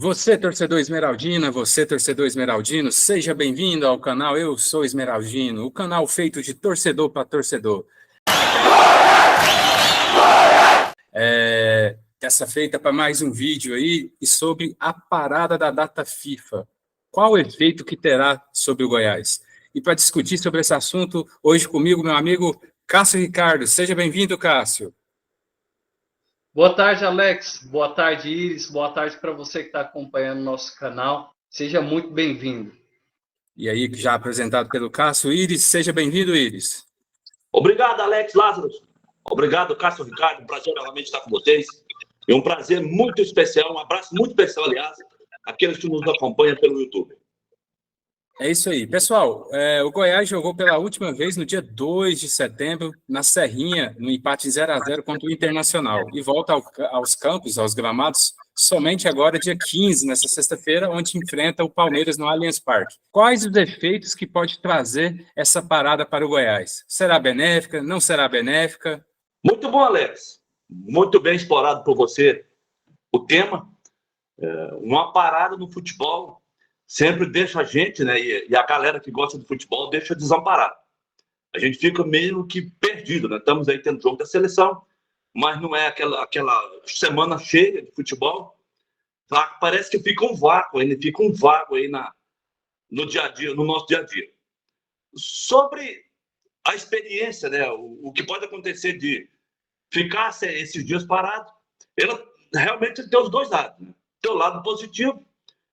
Você, torcedor esmeraldina, você, torcedor esmeraldino, seja bem-vindo ao canal Eu Sou Esmeraldino, o canal feito de torcedor para torcedor. Essa feita para mais um vídeo aí e sobre a parada da data FIFA. Qual o efeito que terá sobre o Goiás? E para discutir sobre esse assunto, hoje comigo, meu amigo Cássio Ricardo. Seja bem-vindo, Cássio. Boa tarde, Alex. Boa tarde, Iris. Boa tarde para você que está acompanhando nosso canal. Seja muito bem-vindo. E aí, já apresentado pelo Cássio, Iris. Seja bem-vindo, Iris. Obrigado, Alex Lázaro. Obrigado, Cássio Ricardo. Um prazer novamente estar com vocês. É um prazer muito especial, um abraço muito especial, aliás, àqueles que nos acompanham pelo YouTube. É isso aí. Pessoal, o Goiás jogou pela última vez no dia 2 de setembro, na Serrinha, no empate 0-0 contra o Internacional. E volta aos campos, aos gramados, somente agora, dia 15, nessa sexta-feira, onde enfrenta o Palmeiras no Allianz Parque. Quais os efeitos que pode trazer essa parada para o Goiás? Será benéfica? Não será benéfica? Muito bom, Alex. Muito bem explorado por você o tema. Uma parada no futebol sempre deixa a gente, né, e a galera que gosta do futebol deixa desamparado. A gente fica meio que perdido, né? Estamos aí tendo jogo da seleção, mas não é aquela semana cheia de futebol. Parece que fica um vácuo aí no dia a dia, no nosso dia a dia. Sobre a experiência, né, o que pode acontecer de ficar esses dias parado, ela realmente tem os dois lados, né? Tem o lado positivo,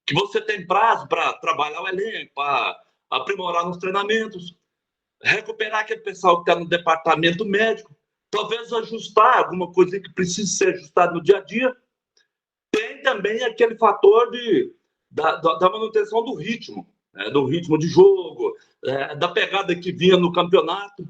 que você tem prazo para trabalhar o elenco, para aprimorar nos treinamentos, recuperar aquele pessoal que está no departamento médico, talvez ajustar alguma coisa que precise ser ajustada no dia a dia. Tem também aquele fator da manutenção do ritmo, né? Do ritmo de jogo, da pegada que vinha no campeonato,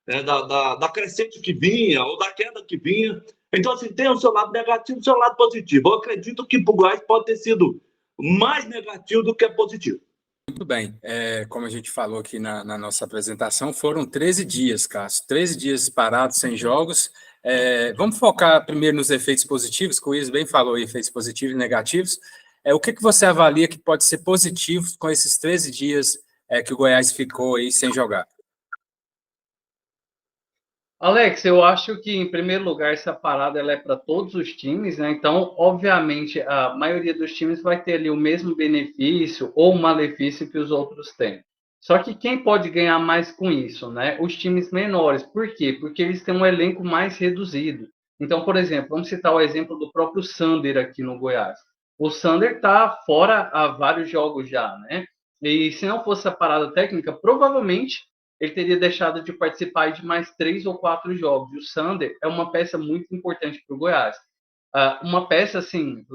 da crescente que vinha ou da queda que vinha. Então, assim, tem o seu lado negativo e o seu lado positivo. Eu acredito que para o Goiás pode ter sido mais negativo do que positivo. Muito bem. Como a gente falou aqui na nossa apresentação, foram 13 dias, Cássio. 13 dias parados, sem jogos. Vamos focar primeiro nos efeitos positivos, que o Iris bem falou, efeitos positivos e negativos. O que você avalia que pode ser positivo com esses 13 dias que o Goiás ficou aí sem jogar? Alex, eu acho que, em primeiro lugar, essa parada ela é para todos os times, né? Então, obviamente, a maioria dos times vai ter ali o mesmo benefício ou malefício que os outros têm. Só que quem pode ganhar mais com isso, né? Os times menores. Por quê? Porque eles têm um elenco mais reduzido. Então, por exemplo, vamos citar o exemplo do próprio Sander aqui no Goiás. O Sander está fora há vários jogos já, né? E se não fosse a parada técnica, provavelmente ele teria deixado de participar de mais 3 ou 4 jogos. E o Sander é uma peça muito importante para o Goiás. Uma peça, assim,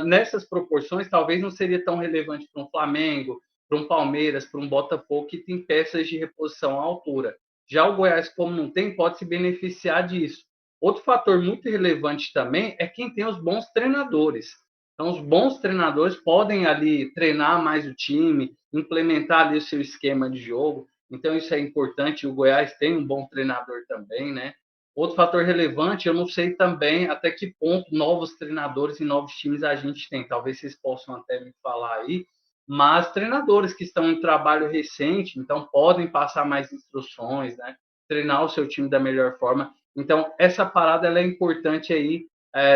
nessas proporções, talvez não seria tão relevante para um Flamengo, para um Palmeiras, para um Botafogo, que tem peças de reposição à altura. Já o Goiás, como não tem, pode se beneficiar disso. Outro fator muito relevante também é quem tem os bons treinadores. Então, os bons treinadores podem ali treinar mais o time, implementar ali o seu esquema de jogo. Então, isso é importante. O Goiás tem um bom treinador também, né? Outro fator relevante, eu não sei também até que ponto novos treinadores e novos times a gente tem. Talvez vocês possam até me falar aí. Mas treinadores que estão em trabalho recente, então podem passar mais instruções, né? Treinar o seu time da melhor forma. Então, essa parada ela é importante aí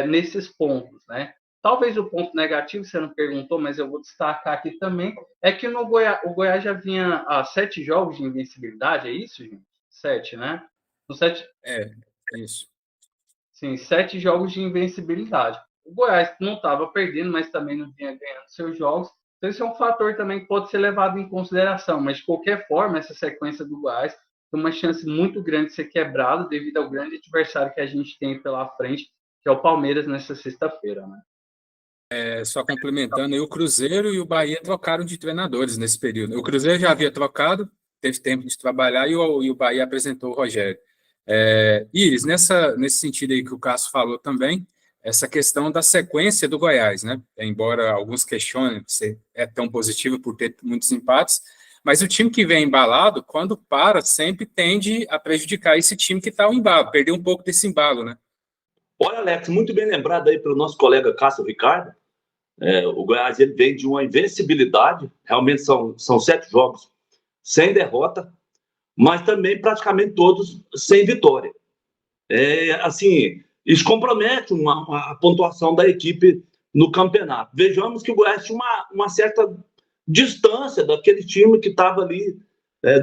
nesses pontos, né? Talvez o ponto negativo, você não perguntou, mas eu vou destacar aqui também, é que o Goiás já vinha a 7 jogos de invencibilidade, é isso, gente? 7, né? No 7, É isso. sim, 7 jogos de invencibilidade. O Goiás não estava perdendo, mas também não vinha ganhando seus jogos. Então, esse é um fator também que pode ser levado em consideração. Mas, de qualquer forma, essa sequência do Goiás tem uma chance muito grande de ser quebrada devido ao grande adversário que a gente tem pela frente, que é o Palmeiras, nessa sexta-feira, né? Só complementando, o Cruzeiro e o Bahia trocaram de treinadores nesse período. O Cruzeiro já havia trocado, teve tempo de trabalhar, e o Bahia apresentou o Rogério. Iris, nesse sentido aí que o Cássio falou também, essa questão da sequência do Goiás, né? Embora alguns questionem se é tão positivo por ter muitos empates, mas o time que vem embalado, quando para, sempre tende a prejudicar esse time que está ao embalo, perder um pouco desse embalo, né? Olha, Alex, muito bem lembrado aí pelo nosso colega Cássio Ricardo. O Goiás ele vem de uma invencibilidade, realmente são 7 jogos sem derrota, mas também praticamente todos sem vitória. Assim, isso compromete a pontuação da equipe no campeonato. Vejamos que o Goiás tinha uma certa distância daquele time que estava ali,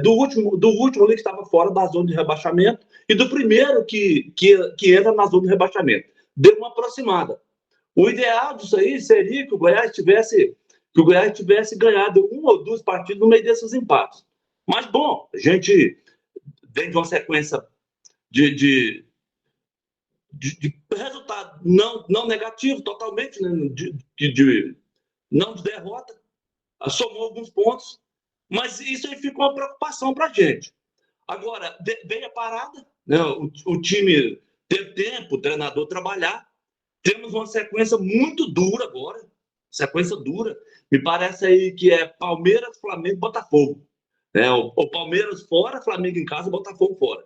do último ali que estava fora da zona de rebaixamento e do primeiro que entra na zona de rebaixamento. Deu uma aproximada. O ideal disso aí seria que o Goiás tivesse ganhado 1 ou 2 partidas no meio desses empates. Mas, bom, a gente vem de uma sequência de resultado não negativo, totalmente, né? Não de derrota, somou alguns pontos, mas isso aí ficou uma preocupação para a gente. Agora, veio a parada, né? O time teve tempo, o treinador trabalhar, temos uma sequência muito dura agora, sequência dura, me parece aí que é Palmeiras, Flamengo e Botafogo. O Palmeiras fora, Flamengo em casa, Botafogo fora.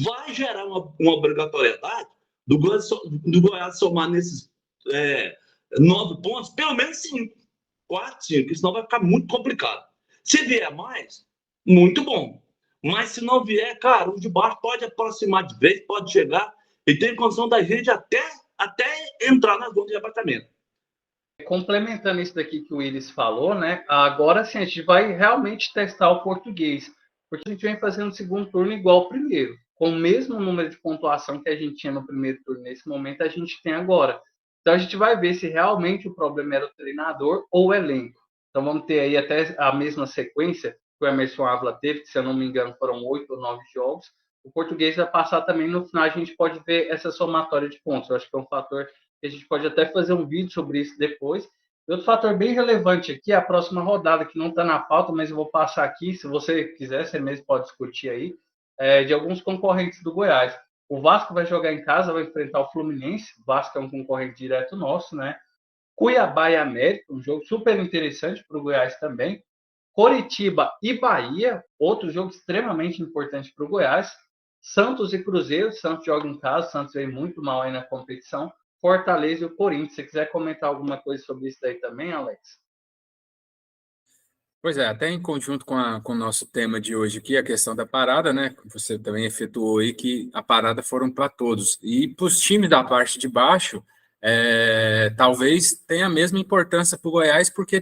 Vai gerar uma obrigatoriedade do Goiás somar nesses 9 pontos, pelo menos 5, 4, 5, senão vai ficar muito complicado. Se vier mais, muito bom. Mas se não vier, cara, o de baixo pode aproximar de vez, pode chegar e tem condição da gente até entrar na zona de rebaixamento. Complementando isso daqui que o Willis falou, né? Agora sim, a gente vai realmente testar o português, porque a gente vem fazendo o segundo turno igual ao primeiro, com o mesmo número de pontuação que a gente tinha no primeiro turno. Nesse momento, a gente tem agora. Então, a gente vai ver se realmente o problema era o treinador ou o elenco. Então, vamos ter aí até a mesma sequência que o Emerson Ávila teve, que, se eu não me engano, foram 8 ou 9 jogos. O português vai passar também. No final, a gente pode ver essa somatória de pontos. Eu acho que é um fator que a gente pode até fazer um vídeo sobre isso depois. E outro fator bem relevante aqui é a próxima rodada, que não está na pauta, mas eu vou passar aqui, se você quiser, você mesmo pode discutir aí, de alguns concorrentes do Goiás. O Vasco vai jogar em casa, vai enfrentar o Fluminense. O Vasco é um concorrente direto nosso, né? Cuiabá e América, um jogo super interessante para o Goiás também. Coritiba e Bahia, outro jogo extremamente importante para o Goiás. Santos e Cruzeiro, Santos joga em casa, Santos veio muito mal aí na competição. Fortaleza e o Corinthians. Se você quiser comentar alguma coisa sobre isso daí também, Alex? Pois é, até em conjunto com o nosso tema de hoje aqui, a questão da parada, né? Você também efetuou aí que a parada foram para todos. E para os times da parte de baixo, talvez tenha a mesma importância para o Goiás, porque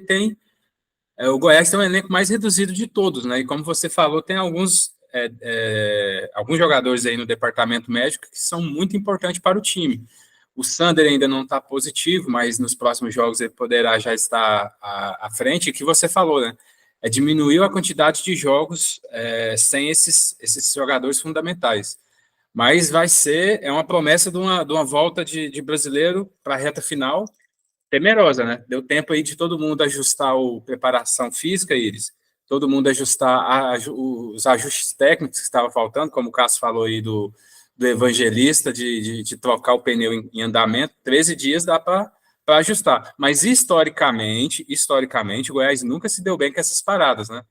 o Goiás tem um elenco mais reduzido de todos, né? E como você falou, tem alguns jogadores aí no departamento médico que são muito importantes para o time. O Sander ainda não está positivo, mas nos próximos jogos ele poderá já estar à frente. E que você falou, né? Diminuiu a quantidade de jogos sem esses jogadores fundamentais. Mas é uma promessa de uma volta de brasileiro para a reta final temerosa, né? Deu tempo aí de todo mundo ajustar a preparação física, Iris. Todo mundo ajustar os ajustes técnicos que estavam faltando, como o Cássio falou aí do Evangelista, de trocar o pneu em andamento. 13 dias dá para ajustar. Mas historicamente, o Goiás nunca se deu bem com essas paradas, né?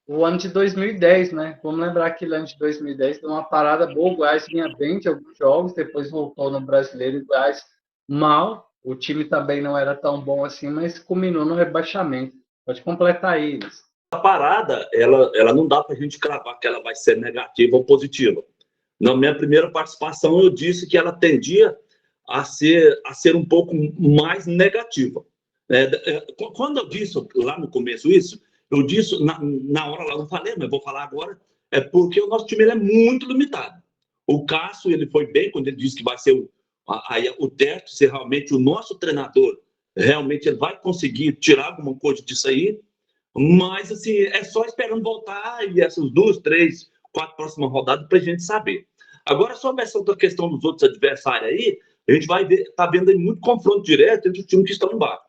O ano de 2010, né? Vamos lembrar que o ano de 2010 deu uma parada boa. O Goiás vinha bem de alguns jogos, depois voltou no Brasileiro e o Goiás mal. O time também não era tão bom assim, mas culminou no rebaixamento. Pode completar aí, Iris. A parada, ela não dá para a gente cravar que ela vai ser negativa ou positiva. Na minha primeira participação, eu disse que ela tendia a ser um pouco mais negativa. Quando eu disse lá no começo isso, eu disse na hora lá, não falei, mas vou falar agora, porque o nosso time ele é muito limitado. O Cássio, ele foi bem quando ele disse que vai ser o teto, se realmente o nosso treinador realmente ele vai conseguir tirar alguma coisa disso aí, mas assim, é só esperando voltar e essas 2, 3, 4 próximas rodadas para a gente saber. Agora, sobre essa outra questão dos outros adversários aí, a gente vai ver, tá vendo aí muito confronto direto entre os times que estão embaixo.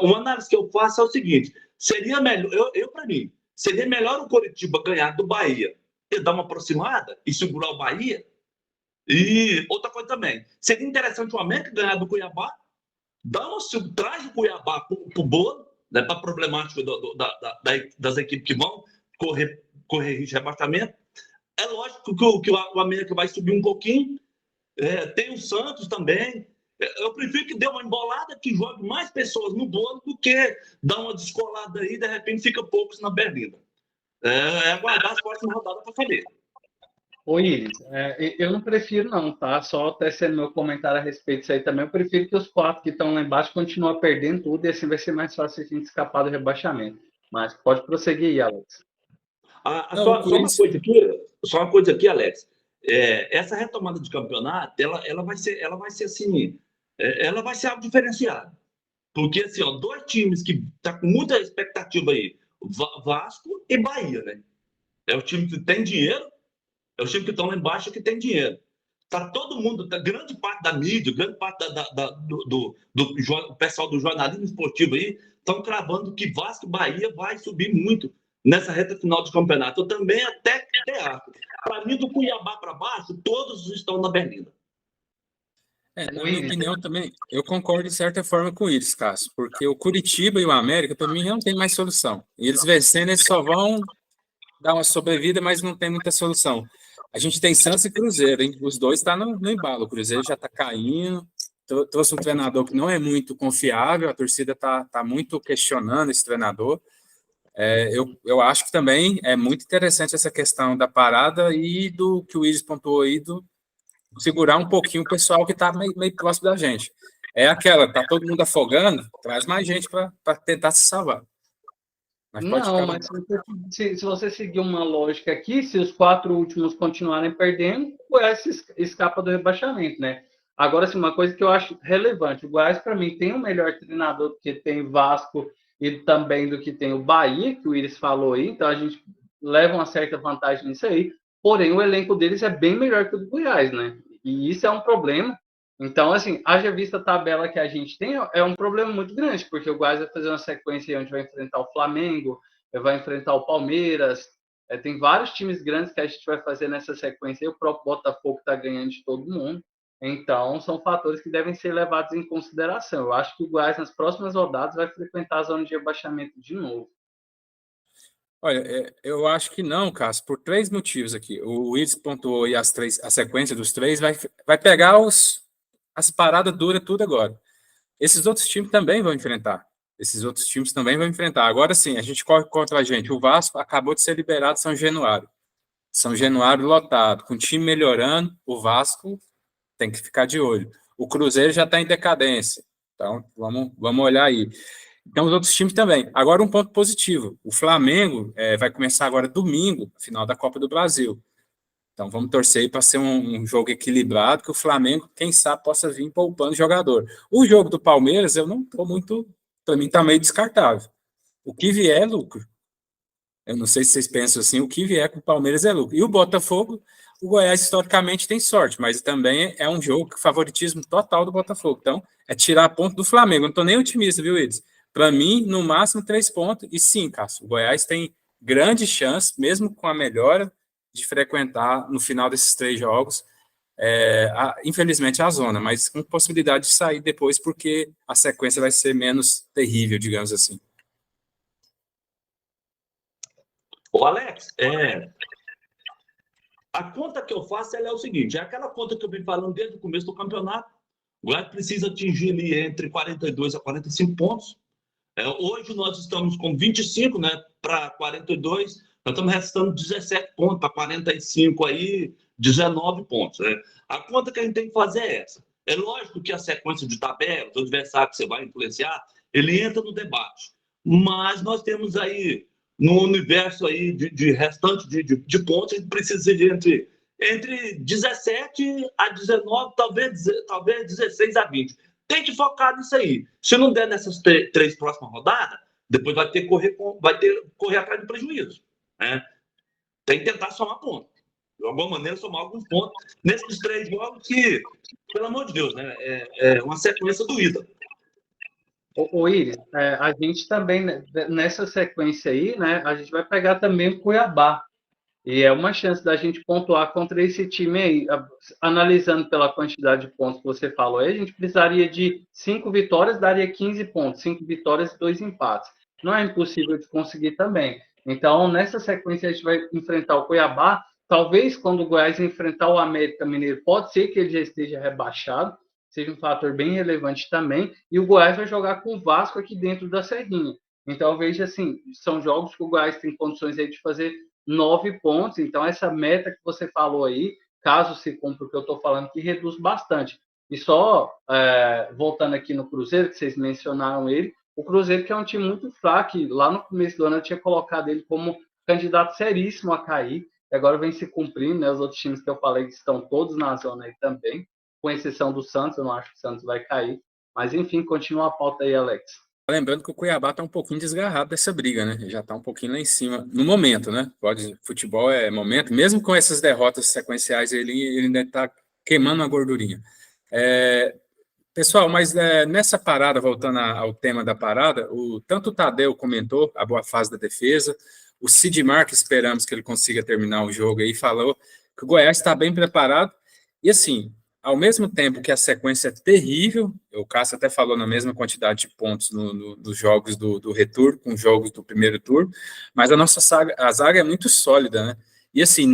Uma análise que eu faço é o seguinte: seria melhor, para mim, seria melhor o Coritiba ganhar do Bahia e dar uma aproximada e segurar o Bahia. E outra coisa também, seria interessante o América ganhar do Cuiabá, traz o Cuiabá para o bolo, né, para a problemática das equipes que vão correr risco de rebaixamento. É lógico que o América vai subir um pouquinho. Tem o Santos também. Eu prefiro que dê uma embolada, que jogue mais pessoas no bolo, do que dar uma descolada aí e de repente fica poucos na berlinda. É aguardar as próximas rodadas para saber. Ô, Iris, eu não prefiro não, tá? Só tecendo meu comentário a respeito disso aí também. Eu prefiro que os 4 que estão lá embaixo continuem perdendo tudo e assim vai ser mais fácil a gente escapar do rebaixamento. Mas pode prosseguir aí, Alex. Não, Só uma coisa aqui, Alex. Essa retomada de campeonato, ela vai ser assim, ela vai ser algo diferenciado. Porque, assim, ó, 2 times que tá com muita expectativa aí, Vasco e Bahia, né? É o time que tem dinheiro, é o time que estão lá embaixo que tem dinheiro. Tá todo mundo, grande parte da mídia, grande parte do pessoal do jornalismo esportivo aí, estão cravando que Vasco e Bahia vai subir muito nessa reta final de campeonato. Eu também até acho. Para mim, do Cuiabá para baixo, todos estão na berlinda. Na minha opinião também, eu concordo de certa forma com isso, Cássio, porque o Curitiba e o América, para mim, não tem mais solução. E eles vencendo, eles só vão dar uma sobrevida, mas não tem muita solução. A gente tem Santos e Cruzeiro, hein? Os dois estão no embalo. O Cruzeiro já está caindo, trouxe um treinador que não é muito confiável, a torcida está muito questionando esse treinador. Eu acho que também é muito interessante essa questão da parada e do que o Iris pontuou aí, do segurar um pouquinho o pessoal que está meio próximo da gente. É aquela, tá todo mundo afogando, traz mais gente para tentar se salvar. Mas não, mas se você seguir uma lógica aqui, se os 4 últimos continuarem perdendo, o Goiás escapa do rebaixamento, né? Agora, assim, uma coisa que eu acho relevante, o Goiás, para mim, tem o melhor treinador do que tem Vasco e também do que tem o Bahia, que o Iris falou aí, então a gente leva uma certa vantagem nisso aí, porém o elenco deles é bem melhor que o do Goiás, né? E isso é um problema. Então, assim, haja vista a tabela que a gente tem, é um problema muito grande, porque o Goiás vai fazer uma sequência onde vai enfrentar o Flamengo, vai enfrentar o Palmeiras, tem vários times grandes que a gente vai fazer nessa sequência, e o próprio Botafogo está ganhando de todo mundo. Então, são fatores que devem ser levados em consideração. Eu acho que o Goiás, nas próximas rodadas, vai frequentar a zona de rebaixamento de novo. Olha, eu acho que não, Cássio, por 3 motivos aqui. O Willis pontuou aí a sequência dos 3, vai pegar as paradas duras tudo agora. Esses outros times também vão enfrentar. Agora sim, a gente corre contra a gente. O Vasco acabou de ser liberado São Januário. São Januário lotado. Com o time melhorando, o Vasco tem que ficar de olho. O Cruzeiro já está em decadência. Então, vamos olhar aí. Então, os outros times também. Agora, um ponto positivo. O Flamengo vai começar agora domingo, final da Copa do Brasil. Então, vamos torcer para ser um jogo equilibrado, que o Flamengo, quem sabe, possa vir poupando jogador. O jogo do Palmeiras, eu não estou muito... Para mim, está meio descartável. O que vier é lucro. Eu não sei se vocês pensam assim, o que vier com o Palmeiras é lucro. E o Botafogo, o Goiás, historicamente, tem sorte, mas também é um jogo que favoritismo total do Botafogo. Então, é tirar ponto do Flamengo. Eu não estou nem otimista, viu, Edson? Para mim, no máximo, 3 pontos. E sim, Cássio, o Goiás tem grande chance, mesmo com a melhora, de frequentar no final desses 3 jogos, infelizmente, a zona, mas com possibilidade de sair depois, porque a sequência vai ser menos terrível, digamos assim. Ô, Alex, a conta que eu faço é o seguinte: é aquela conta que eu vim falando desde o começo do campeonato. O Goiás precisa atingir ali entre 42 a 45 pontos. Hoje nós estamos com 25, né, para 42, nós estamos restando 17 pontos para 45 aí, 19 pontos. Né? A conta que a gente tem que fazer é essa. É lógico que a sequência de tabelas, o adversário que você vai influenciar, ele entra no debate. Mas nós temos aí, no universo aí de restante de pontos, a gente precisa de entre 17 a 19, talvez 16 a 20. Tem que focar nisso aí. Se não der nessas 3 próximas rodadas, depois vai ter que correr atrás do prejuízo. Né? Tem que tentar somar pontos. De alguma maneira, somar alguns pontos nesses 3 jogos que, pelo amor de Deus, né, é uma sequência doída. Ô Iris, a gente também, nessa sequência aí, né, a gente vai pegar também o Cuiabá. E é uma chance da gente pontuar contra esse time aí. Analisando pela quantidade de pontos que você falou aí, a gente precisaria de 5 vitórias, daria 15 pontos. 5 vitórias e 2 empates. Não é impossível de conseguir também. Então, nessa sequência, a gente vai enfrentar o Cuiabá. Talvez, quando o Goiás enfrentar o América Mineiro, pode ser que ele já esteja rebaixado. seja um fator bem relevante também, e o Goiás vai jogar com o Vasco aqui dentro da Serrinha. Então, eu vejo assim, são jogos que o Goiás tem condições aí de fazer 9 pontos, então essa meta que você falou aí, caso se cumpra o que eu estou falando, que reduz bastante. E só voltando aqui no Cruzeiro, que vocês mencionaram ele, o Cruzeiro que é um time muito fraco, e lá no começo do ano eu tinha colocado ele como candidato seríssimo a cair, e agora vem se cumprindo, né? Os outros times que eu falei que estão todos na zona aí também, com exceção do Santos, eu não acho que o Santos vai cair. Mas, enfim, continua a pauta aí, Alex. Lembrando que o Cuiabá está um pouquinho desgarrado dessa briga, né? Já está um pouquinho lá em cima, no momento, né? Futebol é momento, mesmo com essas derrotas sequenciais, ele ainda está queimando a gordurinha. Pessoal, mas nessa parada, voltando ao tema da parada, tanto o Tadeu comentou a boa fase da defesa, o Sidmar, que esperamos que ele consiga terminar o jogo aí, falou que o Goiás está bem preparado, e assim, ao mesmo tempo que a sequência é terrível, o Cássio até falou na mesma quantidade de pontos nos jogos do retorno, com os jogos do primeiro turno, mas a zaga é muito sólida, né? E assim,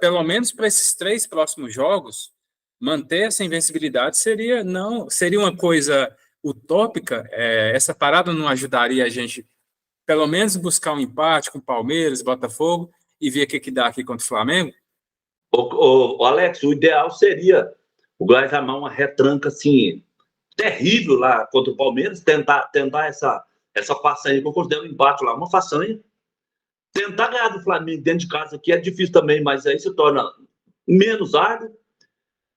pelo menos para esses 3 próximos jogos, manter essa invencibilidade seria uma coisa utópica. Essa parada não ajudaria a gente, pelo menos, buscar um empate com Palmeiras, Botafogo, e ver o que dá aqui contra o Flamengo? Alex, o ideal seria o Goiás armar uma retranca assim, terrível lá contra o Palmeiras, tentar essa façanha que eu considero um empate lá, uma façanha. Tentar ganhar do Flamengo dentro de casa aqui é difícil também, mas aí se torna menos árduo.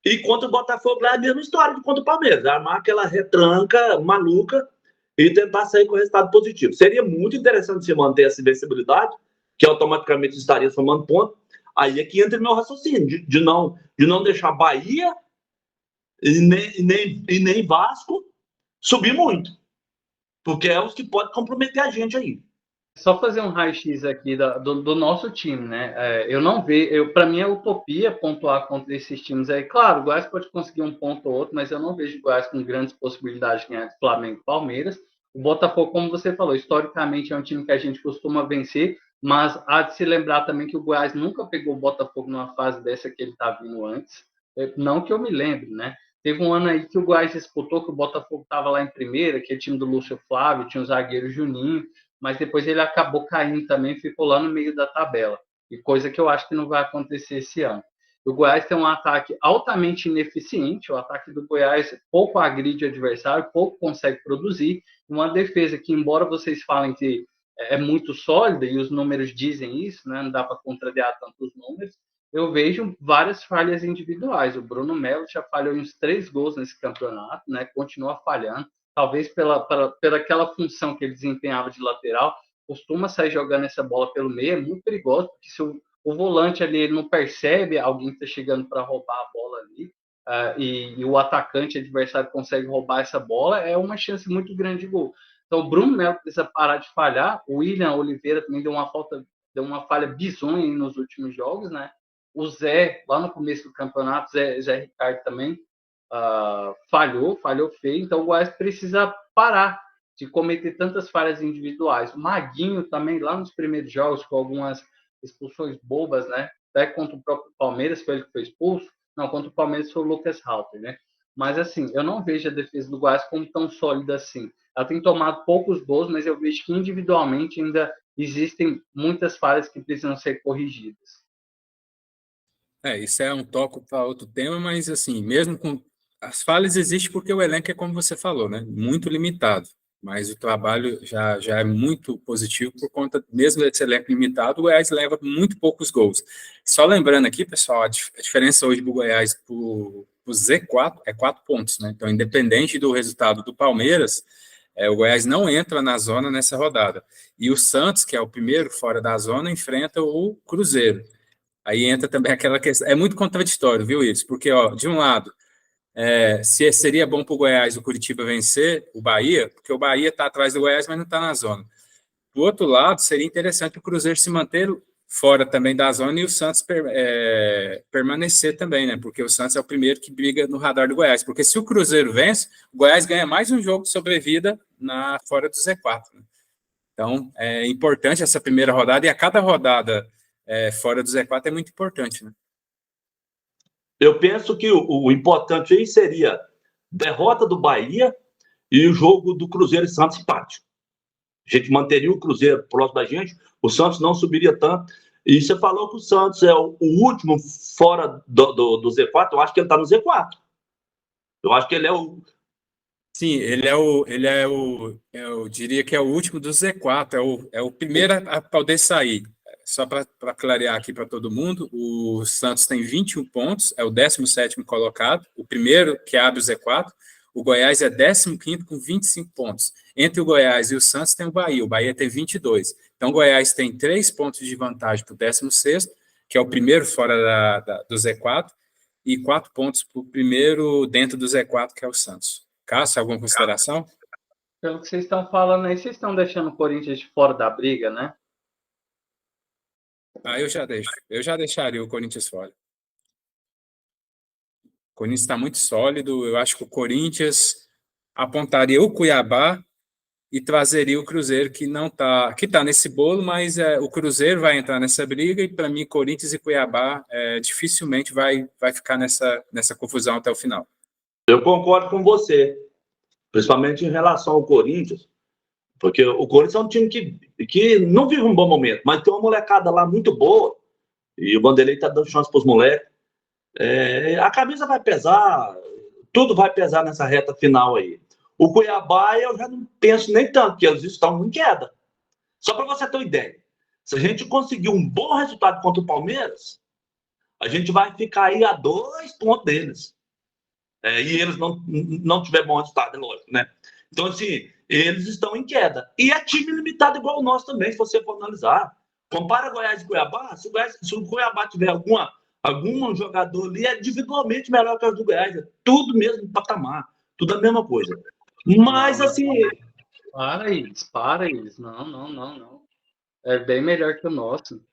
E contra o Botafogo lá é a mesma história de contra o Palmeiras, armar aquela retranca maluca e tentar sair com resultado positivo. Seria muito interessante se manter essa invencibilidade, que automaticamente estaria somando ponto. Aí é que entra o meu raciocínio, de não deixar Bahia e nem Vasco subir muito. Porque é os que podem comprometer a gente aí. Só fazer um raio-x aqui do nosso time, né? Eu não vejo, para mim é utopia pontuar contra esses times aí. Claro, o Goiás pode conseguir um ponto ou outro, mas eu não vejo o Goiás com grandes possibilidades de ganhar de Flamengo e Palmeiras. O Botafogo, como você falou, historicamente é um time que a gente costuma vencer, mas há de se lembrar também que o Goiás nunca pegou o Botafogo numa fase dessa que ele está vindo antes. Não que eu me lembre, né? Teve um ano aí que o Goiás disputou, que o Botafogo estava lá em primeira, que é o time do Lúcio Flávio, tinha o zagueiro Juninho, mas depois ele acabou caindo também, ficou lá no meio da tabela, e coisa que eu acho que não vai acontecer esse ano. O Goiás tem um ataque altamente ineficiente, o ataque do Goiás pouco agride o adversário, pouco consegue produzir, uma defesa que, embora vocês falem que é muito sólida, e os números dizem isso, né, não dá para contrariar tantos números, eu vejo várias falhas individuais. O Bruno Melo já falhou uns 3 gols nesse campeonato, né, continua falhando, talvez pela aquela função que ele desempenhava de lateral, costuma sair jogando essa bola pelo meio, é muito perigoso, porque se o volante ali ele não percebe alguém que está chegando para roubar a bola ali, e o atacante adversário consegue roubar essa bola, é uma chance muito grande de gol. Então o Bruno Melo precisa parar de falhar, o William Oliveira também deu uma falha bizonha nos últimos jogos, né? O Zé, lá no começo do campeonato, Zé Ricardo também, falhou feio, então o Goiás precisa parar de cometer tantas falhas individuais. O Maguinho também, lá nos primeiros jogos, com algumas expulsões bobas, né? Até contra o próprio Palmeiras, foi ele que foi expulso. Não, contra o Palmeiras foi o Lucas Halter, né? Mas, assim, eu não vejo a defesa do Goiás como tão sólida assim. Ela tem tomado poucos gols, mas eu vejo que individualmente ainda existem muitas falhas que precisam ser corrigidas. Isso é um toque para outro tema, mas assim, mesmo com as falhas existem porque o elenco é como você falou, né? Muito limitado. Mas o trabalho já é muito positivo por conta, mesmo desse elenco limitado, o Goiás leva muito poucos gols. Só lembrando aqui, pessoal, a diferença hoje do Goiás para o Z4 é 4 pontos, né? Então, independente do resultado do Palmeiras, o Goiás não entra na zona nessa rodada. E o Santos, que é o primeiro fora da zona, enfrenta o Cruzeiro. Aí entra também aquela questão. É muito contraditório, viu, isso? Porque, de um lado, se seria bom para o Goiás o Curitiba vencer o Bahia, porque o Bahia está atrás do Goiás, mas não está na zona. Do outro lado, seria interessante o Cruzeiro se manter fora também da zona e o Santos permanecer também, né? Porque o Santos é o primeiro que briga no radar do Goiás. Porque se o Cruzeiro vence, o Goiás ganha mais um jogo de sobrevida fora do Z4. Né? Então, é importante essa primeira rodada e a cada rodada fora do Z4 é muito importante, né? Eu penso que o importante aí seria derrota do Bahia e o jogo do Cruzeiro e Santos empate. A gente manteria o Cruzeiro próximo da gente, o Santos não subiria tanto. E você falou que o Santos é o último fora do Z4, eu acho que ele está no Z4. Eu acho que ele é o... Sim, eu diria que é o último do Z4, é o primeiro a poder sair. Só para clarear aqui para todo mundo, o Santos tem 21 pontos, é o 17º colocado, o primeiro que abre o Z4, o Goiás é 15º com 25 pontos. Entre o Goiás e o Santos tem o Bahia tem 22. Então o Goiás tem 3 pontos de vantagem para o 16º, que é o primeiro fora do Z4, e 4 pontos para o primeiro dentro do Z4, que é o Santos. Cássio, alguma consideração? Pelo que vocês estão falando aí, vocês estão deixando o Corinthians de fora da briga, né? Eu já deixaria o Corinthians fora. O Corinthians está muito sólido. Eu acho que o Corinthians apontaria o Cuiabá e trazeria o Cruzeiro, que tá nesse bolo, mas o Cruzeiro vai entrar nessa briga, e para mim, Corinthians e Cuiabá dificilmente vai ficar nessa confusão até o final. Eu concordo com você, principalmente em relação ao Corinthians, porque o Corinthians é um time que não vive um bom momento, mas tem uma molecada lá muito boa, e o Vanderlei está dando chance para os moleques. A camisa vai pesar, tudo vai pesar nessa reta final aí. O Cuiabá, eu já não penso nem tanto, porque eles estão em queda. Só para você ter uma ideia, se a gente conseguir um bom resultado contra o Palmeiras, a gente vai ficar aí a 2 pontos deles. E eles não tiver bom resultado, é lógico, né? Então, assim, eles estão em queda. E é time limitado igual o nosso também, se você for analisar. Compara Goiás e Cuiabá, se o Cuiabá tiver algum jogador ali, é individualmente melhor que os do Goiás. É tudo mesmo patamar, tudo a mesma coisa. Mas, assim... Para eles. Não. É bem melhor que o nosso.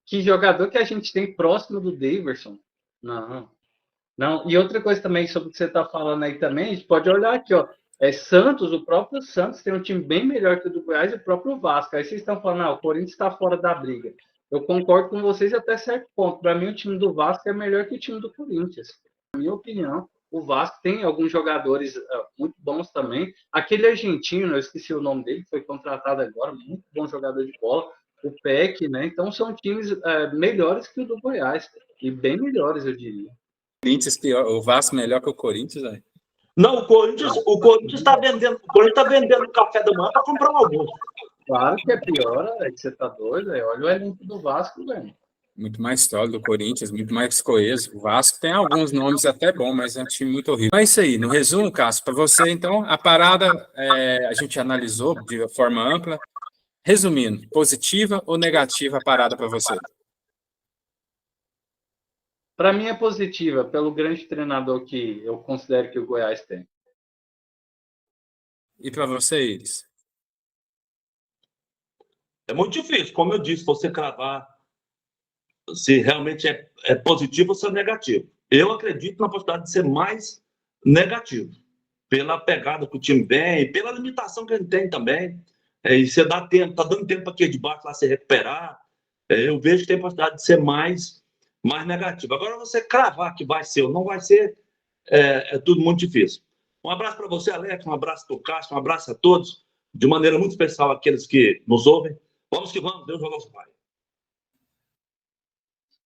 Que jogador que a gente tem próximo do Daverson? Não. E outra coisa também sobre o que você está falando aí também, a gente pode olhar aqui, ó. Santos, o próprio Santos tem um time bem melhor que o do Goiás e o próprio Vasco. Aí vocês estão falando, o Corinthians está fora da briga. Eu concordo com vocês até certo ponto. Para mim, o time do Vasco é melhor que o time do Corinthians. Na minha opinião, o Vasco tem alguns jogadores muito bons também. Aquele argentino, eu esqueci o nome dele, foi contratado agora, muito bom jogador de bola. O PEC, né? Então são times melhores que o do Goiás. E bem melhores, eu diria. O Vasco melhor que o Corinthians, velho. Não, o Corinthians está vendendo café da manhã para comprar um almoço. Claro que é pior, você tá doido, olha o elenco do Vasco, velho. Muito mais sólido do Corinthians, muito mais coeso. O Vasco tem alguns nomes até bons, mas é um time muito horrível. Mas é isso aí, no resumo, Cássio, para você, então, a parada a gente analisou de forma ampla. Resumindo, positiva ou negativa a parada para você? Para mim é positiva, pelo grande treinador que eu considero que o Goiás tem. E para você, Iris? É muito difícil, como eu disse, você cravar se realmente é positivo ou se é negativo. Eu acredito na possibilidade de ser mais negativo, pela pegada que o time vem e pela limitação que ele tem também. E você dá tempo, tá dando tempo aqui de baixo lá se recuperar. Eu vejo que tem possibilidade de ser mais negativo. Agora, você cravar que vai ser ou não vai ser, é tudo muito difícil. Um abraço para você, Alex, um abraço para o Cássio, um abraço a todos, de maneira muito especial aqueles que nos ouvem. Vamos que vamos, Deus joga o Pai.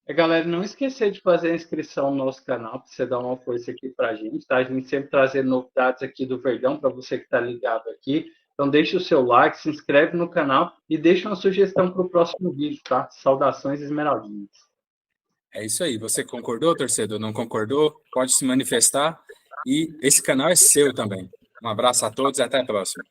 Galera, não esquecer de fazer a inscrição no nosso canal, para você dar uma força aqui para a gente, tá? A gente sempre trazendo novidades aqui do Verdão, para você que está ligado aqui. Então, deixa o seu like, se inscreve no canal e deixa uma sugestão para o próximo vídeo, tá? Saudações esmeraldinhas. É isso aí. Você concordou, torcedor? Não concordou? Pode se manifestar. E esse canal é seu também. Um abraço a todos e até a próxima.